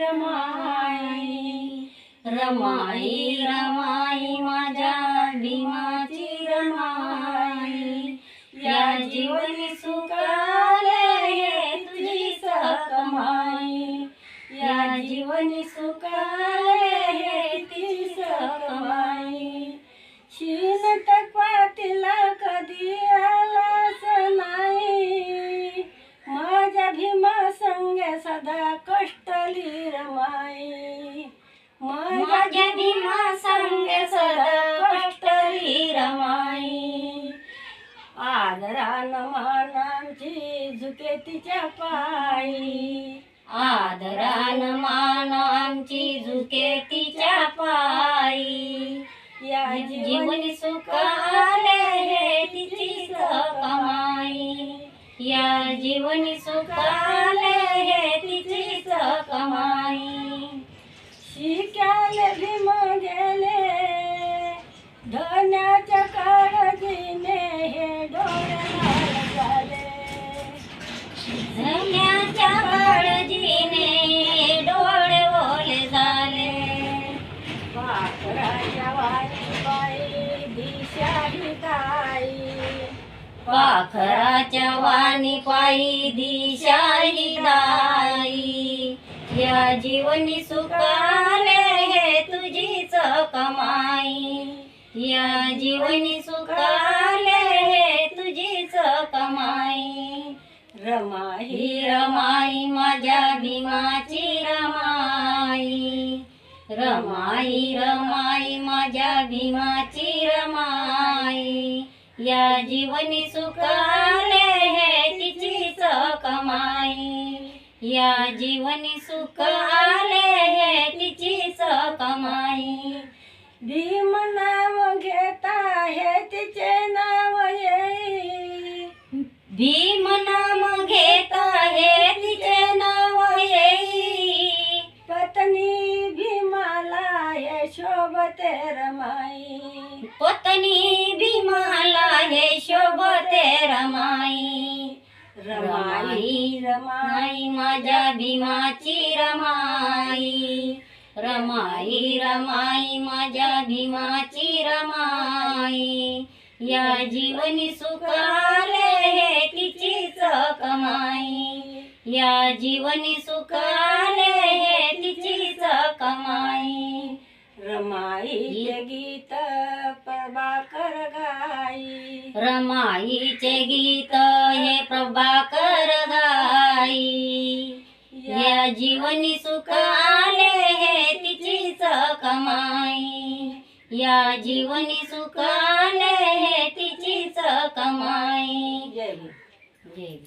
रमाई, रमाई रमाई माझ्या भीमाची रमाई, या जीवनी सुखाले हे तुझी सकमाई, या जीवनी सुखाले हे तुझी सकमाई. शीन टकवातीला कधी आलास नाही, माझ्या भीमा संग सदा कष्टली रमाई, माझ्या भीमा संग सदा कष्टली रमाई. आदरान मानांची झुके तिच्या पायी, आदरान मान आमची झुके तिच्या पायी, या जीवनी सुखाले हे तिची कमाई, या जीवनी सुखाले हे तिची कमाई. शिक्याले भीम गेले धन्याच्या काळजीने हे डोळे लाल झाले, धन्याच्या काळजीने डोळे ओले झाले. पाखराच्या वाणी पायी दिशाही दाई, पाखराच्या वाणी पायी दिशाही दाई, या जीवनी सुखाले हे तुझीच कमाई, या जीवनी सुखाले हे तुझीच कमाई. रमाई रमाई माझ्या भीमाची रमाई, रमाई रमाई माझ्या भीमाची रमाई, या जीवनी सुखाले हे तिचीच कमाई, या जीवनी सुखाले हे तिचीच कमाई. भीम नाव घेता हे तिचे नाव येई, भीम नाम घेता हे तिचे नाव येई, पत्नी भीमाला हे शोभते रमाई, पत्नी भीमाला हे शोभते रमाई. रमाई रमाई माझ्या भीमाची रमाई, रमाई रमाई माझ्या भीमाची रमाई, या जीवनी सुखाले हे तिचीच कमाई, या जीवनी सुखाले हे तिचीच कमाई. रमाईचे गीत प्रभाकर गाई, रमाईचे गीत हे प्रभाकर गाई, या जीवनी सुखाले हे तिचीच कमाई, या जीवनी सुखाले हे तिचीच कमाई. जय जय.